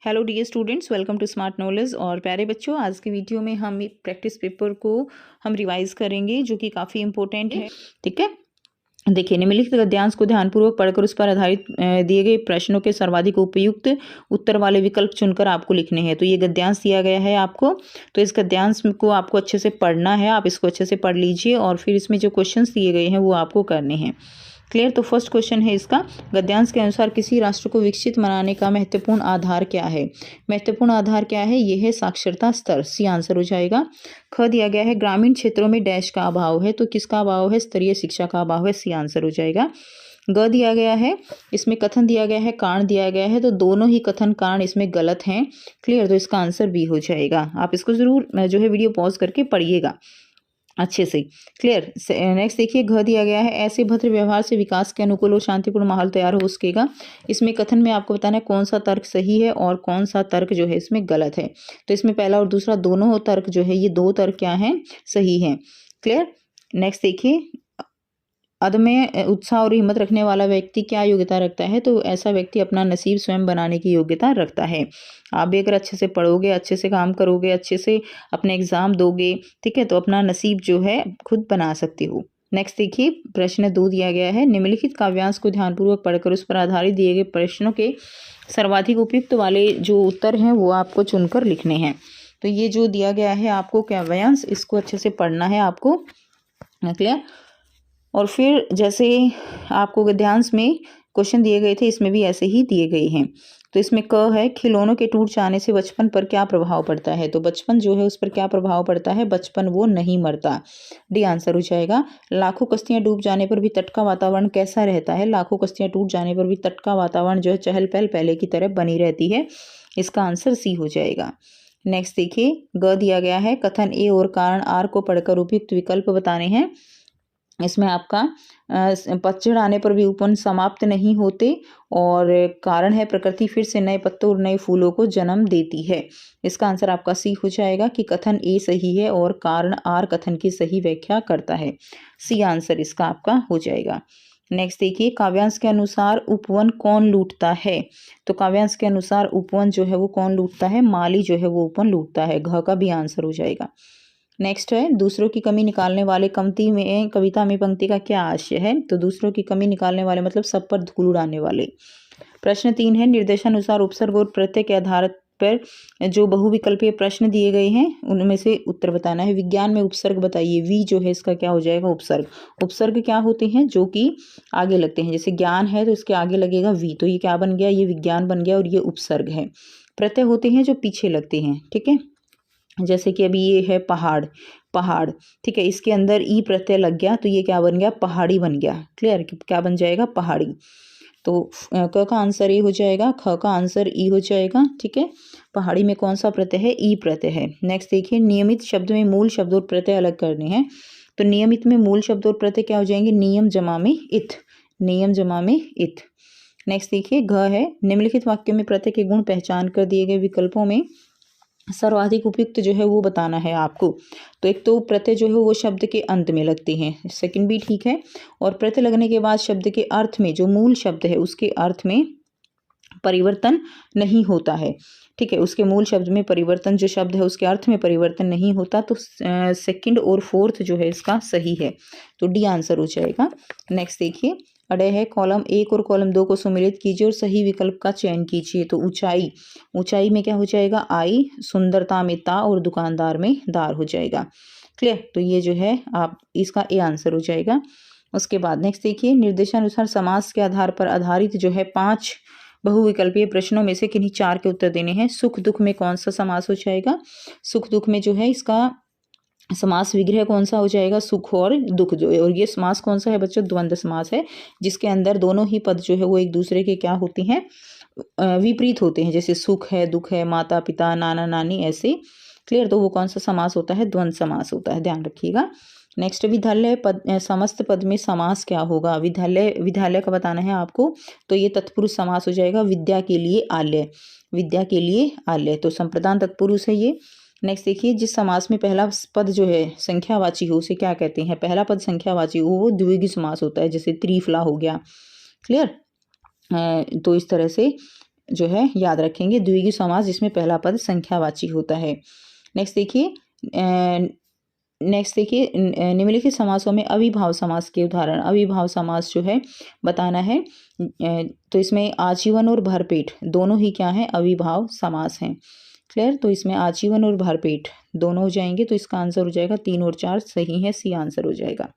Hello dear students, welcome to smart knowledge. और प्यारे बच्चों, आज की वीडियो में हम एक प्रैक्टिस पेपर को हम रिवाइज करेंगे जो कि काफ़ी इंपॉर्टेंट है। ठीक है, देखिए, निम्नलिखित गद्यांश को ध्यानपूर्वक पढ़कर उस पर आधारित दिए गए प्रश्नों के सर्वाधिक उपयुक्त उत्तर वाले विकल्प चुनकर आपको लिखने हैं। तो ये गद्यांश दिया गया है आपको, तो इस गद्यांश को आपको अच्छे से पढ़ना है। आप इसको अच्छे से पढ़ लीजिए और फिर इसमें जो क्वेश्चंस दिए गए हैं वो आपको करने हैं। क्लियर। तो फर्स्ट क्वेश्चन है इसका, गद्यांश के अनुसार किसी राष्ट्र को विकसित बनाने का महत्वपूर्ण आधार क्या है। महत्वपूर्ण आधार क्या है, ये है साक्षरता स्तर। सी आंसर हो जाएगा। ख दिया गया है, ग्रामीण क्षेत्रों में डैश का अभाव है। तो किसका अभाव है, स्तरीय शिक्षा का अभाव है। सी आंसर हो जाएगा। ग दिया गया है, इसमें कथन दिया गया है, कारण दिया गया है, तो दोनों ही कथन कारण इसमें गलत हैं। क्लियर। तो इसका आंसर बी हो जाएगा। आप इसको जरूर जो है वीडियो पॉज करके पढ़िएगा अच्छे से। क्लियर। नेक्स्ट देखिए, घ दिया गया है, ऐसे भद्र व्यवहार से विकास के अनुकूल और शांतिपूर्ण माहौल तैयार हो सकेगा। इसमें कथन में आपको बताना है कौन सा तर्क सही है और कौन सा तर्क जो है इसमें गलत है। तो इसमें पहला और दूसरा दोनों तर्क जो है, ये दो तर्क क्या हैं, सही हैं। क्लियर। नेक्स्ट देखिए, अदम्य उत्साह और हिम्मत रखने वाला व्यक्ति क्या योग्यता रखता है। तो ऐसा व्यक्ति अपना नसीब स्वयं बनाने की योग्यता रखता है। आप भी अगर अच्छे से पढ़ोगे, अच्छे से काम करोगे, अच्छे से अपने एग्जाम दोगे, ठीक है, तो अपना नसीब जो है खुद बना सकते हो। नेक्स्ट देखिए, प्रश्न 2 दिया गया है, निम्नलिखित काव्यांश को ध्यानपूर्वक पढ़कर उस पर आधारित दिए गए प्रश्नों के सर्वाधिक उपयुक्त वाले जो उत्तर हैं वो आपको चुनकर लिखने हैं। तो ये जो दिया गया है आपको काव्यांश, इसको अच्छे से पढ़ना है आपको। क्लियर। और फिर जैसे आपको गद्यांश में क्वेश्चन दिए गए थे, इसमें भी ऐसे ही दिए गए हैं। तो इसमें क है, खिलौनों के टूट जाने से बचपन पर क्या प्रभाव पड़ता है। तो बचपन जो है उस पर क्या प्रभाव पड़ता है, बचपन वो नहीं मरता। डी आंसर हो जाएगा। लाखों कश्तियां डूब जाने पर भी तट का वातावरण कैसा रहता है। लाखों कश्तियां टूट जाने पर भी तट का वातावरण जो है चहल पहल पहले की तरह बनी रहती है। इसका आंसर सी हो जाएगा। नेक्स्ट देखिए, ग दिया गया है, कथन ए और कारण आर को पढ़कर उपयुक्त विकल्प बताने हैं। इसमें आपका पतझड़ आने पर भी उपवन समाप्त नहीं होते, और कारण है प्रकृति फिर से नए पत्तों और नए फूलों को जन्म देती है। इसका आंसर आपका सी हो जाएगा कि कथन ए सही है और कारण आर कथन की सही व्याख्या करता है। सी आंसर इसका आपका हो जाएगा। नेक्स्ट देखिए, काव्यांश के अनुसार उपवन कौन लूटता है। तो काव्यांश के अनुसार उपवन जो है वो कौन लूटता है, माली जो है वो उपवन लूटता है। घ का भी आंसर हो जाएगा। नेक्स्ट है, दूसरों की कमी निकालने वाले कविता में पंक्ति का क्या आशय है। तो दूसरों की कमी निकालने वाले मतलब सब पर धूल उड़ाने वाले। प्रश्न 3 है, निर्देशानुसार उपसर्ग और प्रत्यय के आधार पर जो बहुविकल्पीय प्रश्न दिए गए हैं उनमें से उत्तर बताना है। विज्ञान में उपसर्ग बताइए। वी जो है इसका क्या हो जाएगा, उपसर्ग। उपसर्ग क्या होते हैं, जो कि आगे लगते हैं। जैसे ज्ञान है तो इसके आगे लगेगा वी, तो ये क्या बन गया, ये विज्ञान बन गया और ये उपसर्ग है। प्रत्यय होते हैं जो पीछे लगते हैं। ठीक है, जैसे कि अभी ये है पहाड़, पहाड़, ठीक है, इसके अंदर ई प्रत्यय लग गया तो ये क्या बन गया, पहाड़ी बन गया। क्लियर। क्या बन जाएगा, पहाड़ी। तो क का आंसर ए हो जाएगा, ख का आंसर ई हो जाएगा। ठीक है, पहाड़ी में कौन सा प्रत्यय है, ई प्रत्यय है। नेक्स्ट देखिए, नियमित शब्द में मूल शब्द और प्रत्यय अलग करने हैं। तो नियमित में मूल शब्द और प्रत्यय क्या हो जाएंगे, नियम जमा में इत, नियम जमा में इत। नेक्स्ट देखिए, घ है, निम्नलिखित वाक्य में प्रत्यय के गुण पहचान कर दिए गए विकल्पों में सर्वाधिक उपयुक्त जो है वो बताना है आपको। तो एक तो प्रत्यय जो है वो शब्द के अंत में लगते हैं, सेकंड भी ठीक है, और प्रत्यय लगने के बाद शब्द के अर्थ में जो मूल शब्द है उसके अर्थ में परिवर्तन नहीं होता है। ठीक है, उसके मूल शब्द में परिवर्तन, जो शब्द है उसके अर्थ में परिवर्तन नहीं होता। तो सेकंड और फोर्थ जो है इसका सही है, तो डी आंसर हो जाएगा। नेक्स्ट देखिए, अड़े है, कॉलम 1 और कॉलम 2 को सम्मिलित कीजिए और सही विकल्प का चयन कीजिए। तो ऊंचाई, ऊंचाई में क्या हो जाएगा, आई, सुंदरता में ता और दुकानदार में दार हो जाएगा। क्लियर। तो ये जो है आप इसका ए आंसर हो जाएगा। उसके बाद नेक्स्ट देखिए, निर्देशानुसार समास के आधार पर आधारित जो है 5 बहुविकल्पीय प्रश्नों में से किन्हीं 4 के उत्तर देने हैं। सुख दुख में कौन सा समास हो जाएगा। सुख दुख में जो है इसका समास विग्रह कौन सा हो जाएगा, सुख और दुख जो है। और ये समास कौन सा है बच्चों, द्वंद्व समास है, जिसके अंदर दोनों ही पद जो है वो एक दूसरे के क्या होते हैं, विपरीत होते हैं। जैसे सुख है, दुख है, माता पिता, नाना नानी, ऐसे। क्लियर। तो वो कौन सा समास होता है, द्वंद्व समास होता है, ध्यान रखिएगा। नेक्स्ट, विद्यालय पद, समस्त पद में समास क्या होगा। विद्यालय, विद्यालय का बताना है आपको। तो ये तत्पुरुष समास हो जाएगा, विद्या के लिए आलय, विद्या के लिए आलय, तो संप्रदान तत्पुरुष है ये। नेक्स्ट देखिए, जिस समास में पहला पद जो है संख्यावाची हो उसे क्या कहते हैं। पहला पद संख्यावाची हो वो द्विगु समास होता है, जैसे त्रिफला हो गया। क्लियर। तो इस तरह से जो है याद रखेंगे। द्विगु समास जिसमें पहला पद संख्यावाची होता है। नेक्स्ट देखिए निम्नलिखित समासों में अविभाव समास के उदाहरण। अविभाव समास जो है बताना है। तो इसमें आजीवन और भरपेट दोनों ही क्या है, अविभाव समास हैं। क्लियर। तो इसमें आजीवन और भरपेट दोनों हो जाएंगे, तो इसका आंसर हो जाएगा 3 और 4 सही है, सी आंसर हो जाएगा।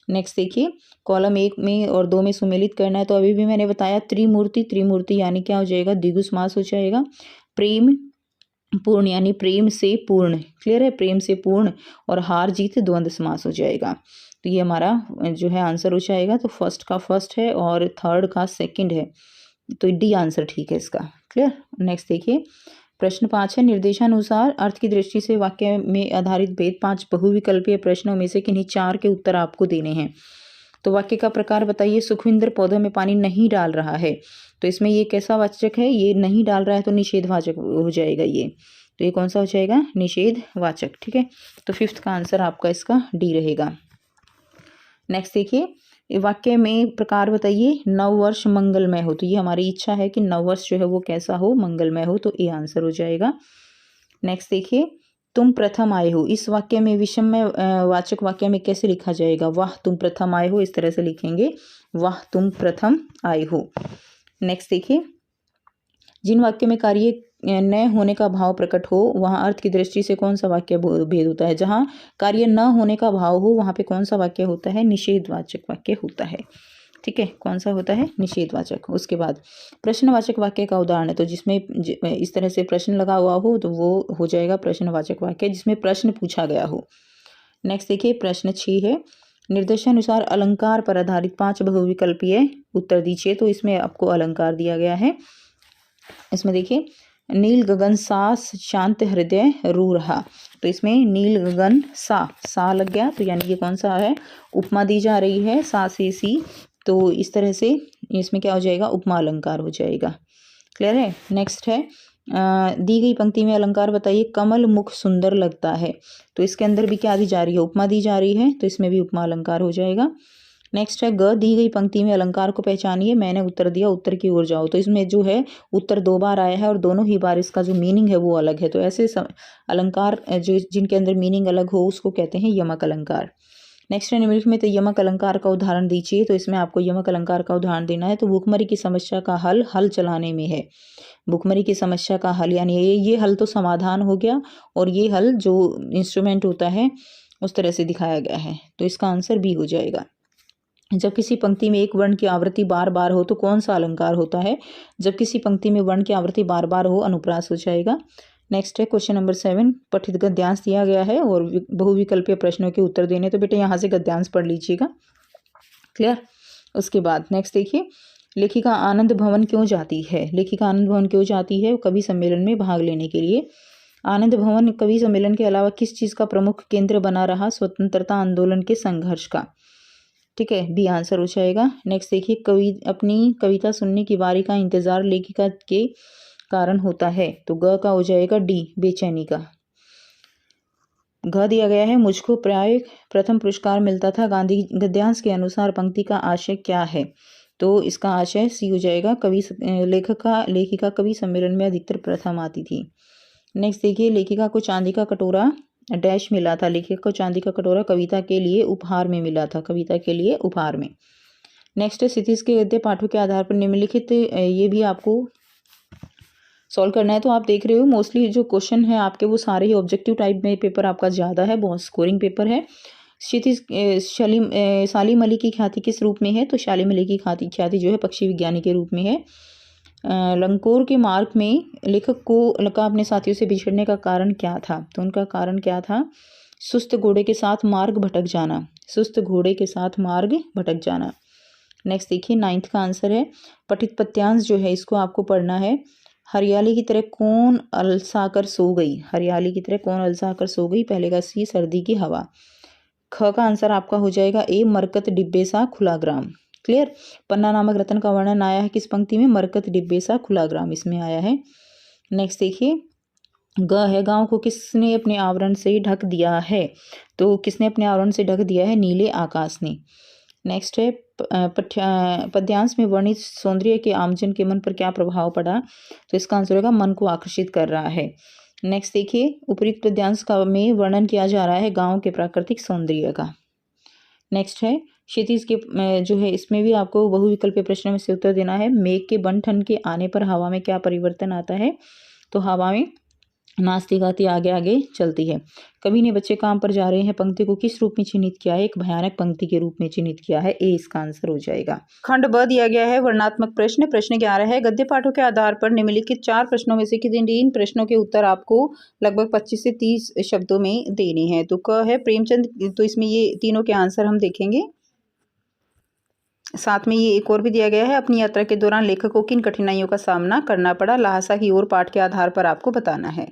नेक्स्ट देखिए कॉलम 1 में और 2 में सुमेलित करना है। तो अभी भी मैंने बताया त्रिमूर्ति, त्रिमूर्ति यानी क्या हो जाएगा, द्विगु समास हो जाएगा। प्रेम पूर्ण यानी प्रेम से पूर्ण, क्लियर है, प्रेम से पूर्ण। और हार जीत द्वंद्व समास हो जाएगा। तो ये हमारा जो है आंसर हो जाएगा। तो फर्स्ट का फर्स्ट है और थर्ड का सेकंड है, तो डी आंसर ठीक है इसका। क्लियर। नेक्स्ट देखिए प्रश्न 5 है, निर्देशानुसार अर्थ की दृष्टि से वाक्य में आधारित भेद 5 बहुविकल्पीय प्रश्नों में से किन्हीं 4 के उत्तर आपको देने हैं। तो वाक्य का प्रकार बताइए। सुखविंदर पौधों में पानी नहीं डाल रहा है, तो इसमें ये कैसा वाचक है, ये नहीं डाल रहा है तो निषेधवाचक हो जाएगा ये। तो ये कौन सा हो जाएगा, निषेधवाचक। ठीक है, तो 5th का आंसर आपका इसका डी रहेगा। नेक्स्ट देखिए वाक्य में प्रकार बताइए। नववर्ष मंगलमय हो, तो ये हमारी इच्छा है कि नववर्ष जो है वो कैसा हो, मंगलमय हो, तो ए आंसर हो जाएगा। नेक्स्ट देखिए तुम प्रथम आए हो, इस वाक्य में विषमय वाचक वाक्य में कैसे लिखा जाएगा। वाह तुम प्रथम आए हो, इस तरह से लिखेंगे, वाह तुम प्रथम आए हो। नेक्स्ट देखिए जिन वाक्य में कार्य न होने का भाव प्रकट हो वहाँ अर्थ की दृष्टि से कौन सा वाक्य भेद होता है। जहाँ कार्य न होने का भाव हो वहाँ पे कौन सा वाक्य होता है, निषेधवाचक वाक्य होता है। ठीक है, कौन सा होता है, निषेधवाचक। उसके बाद प्रश्नवाचक वाक्य का उदाहरण है, तो जिसमें इस तरह से प्रश्न लगा हुआ हो तो वो हो जाएगा प्रश्नवाचक वाक्य, जिसमें प्रश्न पूछा गया हो। नेक्स्ट देखिए प्रश्न 6 है, निर्देशानुसार अलंकार पर आधारित 5 बहुविकल्पीय उत्तर दीजिए। तो इसमें आपको अलंकार दिया गया है। इसमें देखिए नील गगन सास शांत हृदय रू रहा, तो इसमें नील गगन सा लग गया, तो यानी ये कौन सा है, उपमा दी जा रही है, सा से सी, तो इस तरह से इसमें क्या हो जाएगा, उपमा अलंकार हो जाएगा। क्लियर है। नेक्स्ट है दी गई पंक्ति में अलंकार बताइए। कमल मुख सुंदर लगता है, तो इसके अंदर भी क्या दी जा रही है, उपमा दी जा रही है, तो इसमें भी उपमा अलंकार हो जाएगा। नेक्स्ट है ग दी गई पंक्ति में अलंकार को पहचानिए। मैंने उत्तर दिया, उत्तर की ओर जाओ, तो इसमें जो है उत्तर 2 बार आया है और दोनों ही बार इसका जो मीनिंग है वो अलग है। तो ऐसे अलंकार जो जिनके अंदर मीनिंग अलग हो उसको कहते हैं यमक अलंकार। नेक्स्ट है निम्नलिखित में तो यमक अलंकार का उदाहरण दीजिए। तो इसमें आपको यमक अलंकार का उदाहरण देना है। तो भूखमरी की समस्या का हल चलाने में है। भूखमरी की समस्या का हल यानी ये हल तो समाधान हो गया, और ये हल जो इंस्ट्रूमेंट होता है उस तरह से दिखाया गया है, तो इसका आंसर बी हो जाएगा। जब किसी पंक्ति में एक वर्ण की आवृत्ति बार बार हो तो कौन सा अलंकार होता है। जब किसी पंक्ति में वर्ण की आवृत्ति बार बार हो अनुप्रास हो जाएगा। नेक्स्ट है क्वेश्चन नंबर 7, पठित गद्यांश दिया गया है और बहुविकल्पीय प्रश्नों के उत्तर देने, तो बेटे यहाँ से गद्यांश पढ़ लीजिएगा। क्लियर। उसके बाद नेक्स्ट देखिए लेखिका आनंद भवन क्यों जाती है। लेखिका आनंद भवन क्यों जाती है, कवि सम्मेलन में भाग लेने के लिए। आनंद भवन कवि सम्मेलन के अलावा किस चीज़ का प्रमुख केंद्र बना रहा, स्वतंत्रता आंदोलन के संघर्ष का। ठीक है, बी आंसर हो जाएगा। नेक्स्ट देखिए अपनी कविता सुनने की बारी का इंतजार लेखिका के कारण होता है, तो ग का हो जाएगा डी, बेचैनी का। घ दिया गया है मुझको प्राय प्रथम पुरस्कार मिलता था गांधी गद्यांश के अनुसार पंक्ति का आशय क्या है, तो इसका आशय सी हो जाएगा। लेखिका कवि सम्मेलन में अधिकतर प्रथम आती थी। नेक्स्ट देखिए लेखिका को चांदी का कटोरा डैश मिला था। लेखिका को चांदी का कटोरा कविता के लिए उपहार में मिला था, कविता के लिए उपहार में। नेक्स्ट है क्षितिज के गद्य पाठों के आधार पर निम्नलिखित, ये भी आपको सॉल्व करना है। तो आप देख रहे हो मोस्टली जो क्वेश्चन है आपके वो सारे ही ऑब्जेक्टिव टाइप में पेपर आपका ज़्यादा है, बहुत स्कोरिंग पेपर है। क्षितिज सालिम अली की ख्याति किस रूप में है, तो सालिम अली की ख्याति जो है पक्षी विज्ञानी के रूप में है। लंकोर के मार्ग में लेखक को लका अपने साथियों से बिछड़ने का कारण क्या था, तो उनका कारण क्या था, सुस्त घोड़े के साथ मार्ग भटक जाना, सुस्त घोड़े के साथ मार्ग भटक जाना। नेक्स्ट देखिए 9th का आंसर है पठित पद्यांश जो है इसको आपको पढ़ना है। हरियाली की तरह कौन अलसा कर सो गई, हरियाली की तरह कौन अलसा कर सो गई, पहले का सी सर्दी की हवा। ख का आंसर आपका हो जाएगा ए, मरकत डिब्बे सा खुला ग्राम। क्लियर। पन्ना नामक रत्न का वर्णन आया है किस पंक्ति में, मरकत डिब्बे सा खुला ग्राम, इसमें आया है। नेक्स्ट देखिए ग है गांव को किसने अपने आवरण से ढक दिया है, तो किसने अपने आवरण से ढक दिया है, नीले आकाश ने। नेक्स्ट है पद्यांश में वर्णित सौंदर्य के आमजन के मन पर क्या प्रभाव पड़ा। तो इसका आंसर होगा मन को आकर्षित कर रहा है। नेक्स्ट देखिए, उपयुक्त पद्यांश का में वर्णन किया जा रहा है गांव के प्राकृतिक सौंदर्य का। नेक्स्ट है क्षितिज के जो है इसमें भी आपको बहुविकल्पीय प्रश्न में से उत्तर देना है। मेघ के बन ठन के आने पर हवा में क्या परिवर्तन आता है। तो हवा में नाचती गाती आगे आगे चलती है। कवि ने बच्चे काम पर जा रहे हैं पंक्ति को किस रूप में चिन्हित किया है। एक भयानक पंक्ति के रूप में चिन्हित किया है। ए इसका आंसर हो जाएगा। खंड ब दिया गया है वर्णनात्मक प्रश्न। प्रश्न 11 है गद्य पाठों के आधार पर निम्नलिखित 4 प्रश्नों में से किन 3 प्रश्नों के उत्तर आपको लगभग 25 से 30 शब्दों में देने हैं। तो क है प्रेमचंद। तो इसमें ये तीनों के आंसर हम देखेंगे। साथ में ये एक और भी दिया गया है, अपनी यात्रा के दौरान लेखक को किन कठिनाइयों का सामना करना पड़ा। लहासा की ओर पाठ के आधार पर आपको बताना है।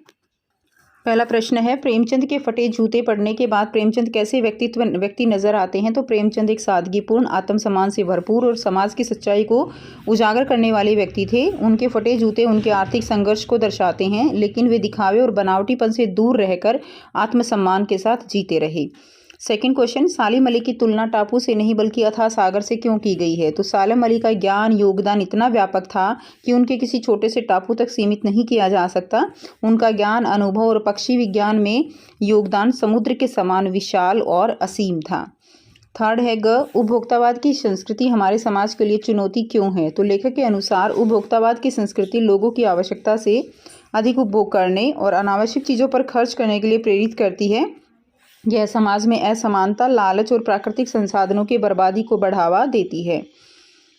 पहला प्रश्न है प्रेमचंद के फटे जूते पड़ने के बाद प्रेमचंद कैसे व्यक्ति नजर आते हैं। तो प्रेमचंद एक सादगीपूर्ण, आत्मसम्मान से भरपूर और समाज की सच्चाई को उजागर करने वाले व्यक्ति थे। उनके फटे जूते उनके आर्थिक संघर्ष को दर्शाते हैं, लेकिन वे दिखावे और बनावटीपन से दूर रहकर आत्मसम्मान के साथ जीते रहे। सेकंड क्वेश्चन, सालिम अली की तुलना टापू से नहीं बल्कि अथाह सागर से क्यों की गई है। तो सालिम अली का ज्ञान योगदान इतना व्यापक था कि उनके किसी छोटे से टापू तक सीमित नहीं किया जा सकता। उनका ज्ञान, अनुभव और पक्षी विज्ञान में योगदान समुद्र के समान विशाल और असीम था। थर्ड है ग, उपभोक्तावाद की संस्कृति हमारे समाज के लिए चुनौती क्यों है। तो लेखक के अनुसार उपभोक्तावाद की संस्कृति लोगों की आवश्यकता से अधिक उपभोग करने और अनावश्यक चीज़ों पर खर्च करने के लिए प्रेरित करती है। यह समाज में असमानता, लालच और प्राकृतिक संसाधनों की बर्बादी को बढ़ावा देती है।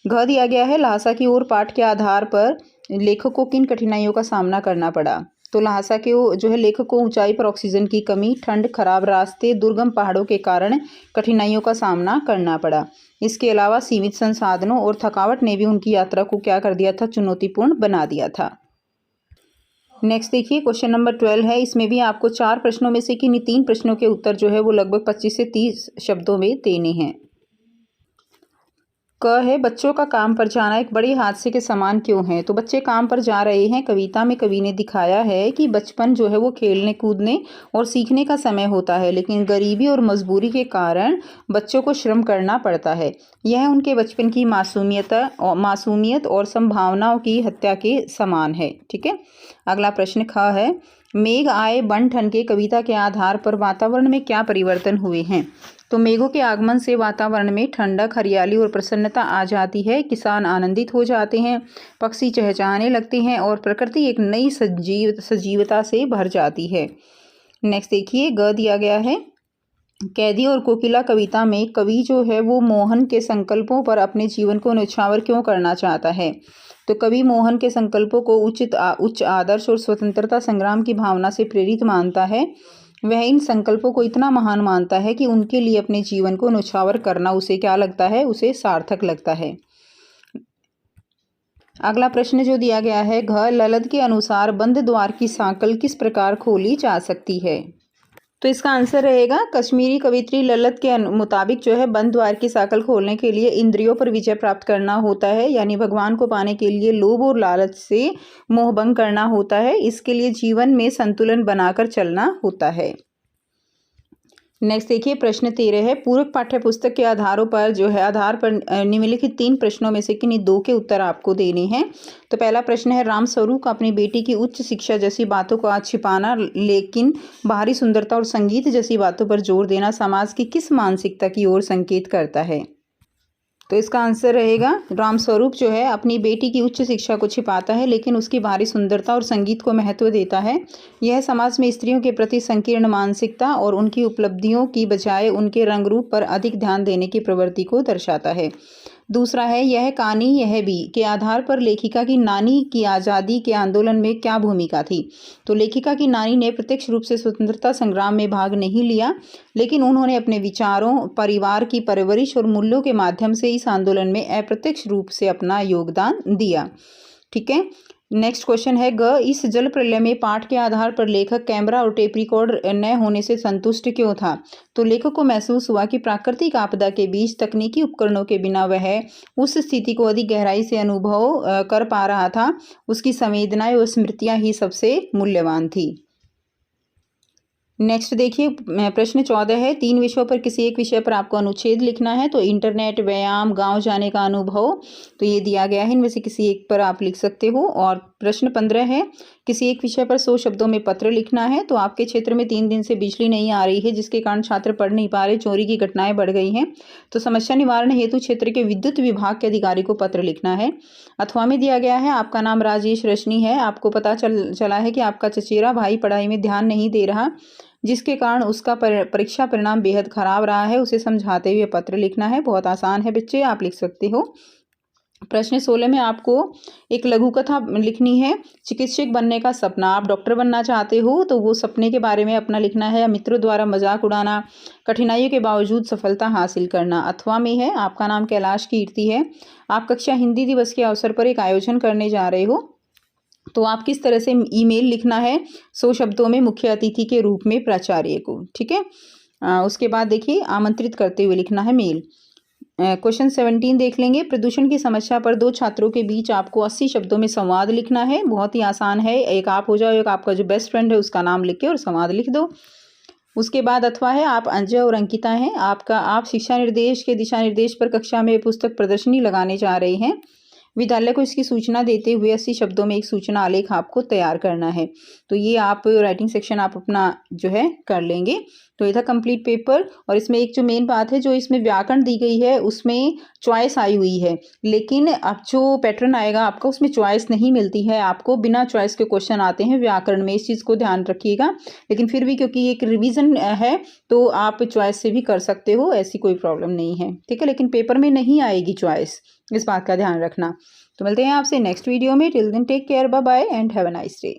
घ दिया गया है लहासा की ओर पाठ के आधार पर लेखक को किन कठिनाइयों का सामना करना पड़ा। तो लहासा के जो है लेखक को ऊंचाई पर ऑक्सीजन की कमी, ठंड, खराब रास्ते, दुर्गम पहाड़ों के कारण कठिनाइयों का सामना करना पड़ा। इसके अलावा सीमित संसाधनों और थकावट ने भी उनकी यात्रा को क्या कर दिया था, चुनौतीपूर्ण बना दिया था। नेक्स्ट देखिए क्वेश्चन नंबर 12 है। इसमें भी आपको 4 प्रश्नों में से किन 3 प्रश्नों के उत्तर जो है वो लगभग 25 से 30 शब्दों में देने हैं। क है बच्चों का काम पर जाना एक बड़े हादसे के समान क्यों है। तो बच्चे काम पर जा रहे हैं। कविता में कवि ने दिखाया है कि बचपन जो है वो खेलने कूदने और सीखने का समय होता है, लेकिन गरीबी और मजबूरी के कारण बच्चों को श्रम करना पड़ता है। यह उनके बचपन की मासूमियत और संभावनाओं की हत्या के समान है। ठीक है। अगला प्रश्न ख है, मेघ आए बन ठन के कविता के आधार पर वातावरण में क्या परिवर्तन हुए हैं। तो मेघों के आगमन से वातावरण में ठंडक, हरियाली और प्रसन्नता आ जाती है। किसान आनंदित हो जाते हैं, पक्षी चहचहाने लगते हैं और प्रकृति एक नई सजीवता से भर जाती है। नेक्स्ट देखिए ग दिया गया है, कैदी और कोकिला कविता में कवि जो है वो मोहन के संकल्पों पर अपने जीवन को न्यौछावर क्यों करना चाहता है। तो कवि मोहन के संकल्पों को उच्च आदर्श और स्वतंत्रता संग्राम की भावना से प्रेरित मानता है। वह इन संकल्पों को इतना महान मानता है कि उनके लिए अपने जीवन को न्यौछावर करना उसे क्या लगता है, उसे सार्थक लगता है। अगला प्रश्न जो दिया गया है, घ ललद के अनुसार बंद द्वार की सांकल किस प्रकार खोली जा सकती है। तो इसका आंसर रहेगा कश्मीरी कवित्री ललत के मुताबिक जो है बंद द्वार की सांकल खोलने के लिए इंद्रियों पर विजय प्राप्त करना होता है, यानी भगवान को पाने के लिए लोभ और लालच से मोहभंग करना होता है। इसके लिए जीवन में संतुलन बनाकर चलना होता है। नेक्स्ट देखिए प्रश्न 13 है, पूरक पाठ्य पुस्तक के आधार पर निम्नलिखित 3 प्रश्नों में से किन्हीं 2 के उत्तर आपको देने हैं। तो पहला प्रश्न है, रामस्वरूप अपनी बेटी की उच्च शिक्षा जैसी बातों को आज छिपाना लेकिन बाहरी सुंदरता और संगीत जैसी बातों पर जोर देना समाज की किस मानसिकता की ओर संकेत करता है। तो इसका आंसर रहेगा रामस्वरूप जो है अपनी बेटी की उच्च शिक्षा को छिपाता है लेकिन उसकी बाहरी सुंदरता और संगीत को महत्व देता है। यह समाज में स्त्रियों के प्रति संकीर्ण मानसिकता और उनकी उपलब्धियों की बजाय उनके रंग रूप पर अधिक ध्यान देने की प्रवृत्ति को दर्शाता है। दूसरा है, यह कहानी यह भी के आधार पर लेखिका की नानी की आज़ादी के आंदोलन में क्या भूमिका थी। तो लेखिका की नानी ने प्रत्यक्ष रूप से स्वतंत्रता संग्राम में भाग नहीं लिया, लेकिन उन्होंने अपने विचारों, परिवार की परवरिश और मूल्यों के माध्यम से इस आंदोलन में अप्रत्यक्ष रूप से अपना योगदान दिया। ठीक है। नेक्स्ट क्वेश्चन है, ग इस जल प्रलय में पाठ के आधार पर लेखक कैमरा और टेप रिकॉर्ड न होने से संतुष्ट क्यों था। तो लेखक को महसूस हुआ कि प्राकृतिक आपदा के बीच तकनीकी उपकरणों के बिना वह उस स्थिति को अधिक गहराई से अनुभव कर पा रहा था। उसकी संवेदनाएं और स्मृतियां ही सबसे मूल्यवान थी। नेक्स्ट देखिए प्रश्न 14 है, 3 विषयों पर किसी एक विषय पर आपको अनुच्छेद लिखना है। तो इंटरनेट, व्यायाम, गांव जाने का अनुभव, तो ये दिया गया है, इनमें से किसी एक पर आप लिख सकते हो। और प्रश्न 15 है, किसी एक विषय पर 100 शब्दों में पत्र लिखना है। तो आपके क्षेत्र में 3 दिन से बिजली नहीं आ रही है, जिसके कारण छात्र पढ़ नहीं पा रहे, चोरी की घटनाएं बढ़ गई हैं। तो समस्या निवारण हेतु क्षेत्र के विद्युत विभाग के अधिकारी को पत्र लिखना है। अथवा में दिया गया है, आपका नाम राजेश रश्मि है, आपको पता चला है कि आपका चचेरा भाई पढ़ाई में ध्यान नहीं दे रहा, जिसके कारण उसका परीक्षा परिणाम बेहद खराब रहा है, उसे समझाते हुए पत्र लिखना है। बहुत आसान है बच्चे, आप लिख सकते हो। प्रश्न 16 में आपको एक लघु कथा लिखनी है। चिकित्सक बनने का सपना, आप डॉक्टर बनना चाहते हो तो वो सपने के बारे में अपना लिखना है। मित्रों द्वारा मजाक उड़ाना, कठिनाइयों के बावजूद सफलता हासिल करना। अथवा में है, आपका नाम कैलाश कीर्ति है, आप कक्षा हिंदी दिवस के अवसर पर एक आयोजन करने जा रहे हो, तो आप किस तरह से ईमेल लिखना है 100 शब्दों में मुख्य अतिथि के रूप में प्राचार्य को, ठीक है। उसके बाद देखिए आमंत्रित करते हुए लिखना है मेल। क्वेश्चन 17 देख लेंगे, प्रदूषण की समस्या पर 2 छात्रों के बीच आपको 80 शब्दों में संवाद लिखना है। बहुत ही आसान है, एक आप हो जाओ, एक आपका जो बेस्ट फ्रेंड है उसका नाम लिख के और संवाद लिख दो। उसके बाद अथवा है, आप अंजय और अंकिता हैं, आप शिक्षा निर्देश के दिशा निर्देश पर कक्षा में पुस्तक प्रदर्शनी लगाने जा रहे हैं। विद्यालय को इसकी सूचना देते हुए 80 शब्दों में एक सूचना आलेख आपको तैयार करना है। तो ये आप राइटिंग सेक्शन आप अपना जो है कर लेंगे। तो ये था कंप्लीट पेपर। और इसमें एक जो मेन बात है, जो इसमें व्याकरण दी गई है उसमें चॉइस आई हुई है, लेकिन अब जो पैटर्न आएगा आपका उसमें चॉइस नहीं मिलती है, आपको बिना चॉइस के क्वेश्चन आते हैं व्याकरण में, इस चीज़ को ध्यान रखिएगा। लेकिन फिर भी क्योंकि एक रिवीजन है तो आप चॉइस से भी कर सकते हो, ऐसी कोई प्रॉब्लम नहीं है, ठीक है। लेकिन पेपर में नहीं आएगी चॉइस, इस बात का ध्यान रखना। तो मिलते हैं आपसे नेक्स्ट वीडियो में। Till then take care, bye bye and have a nice day.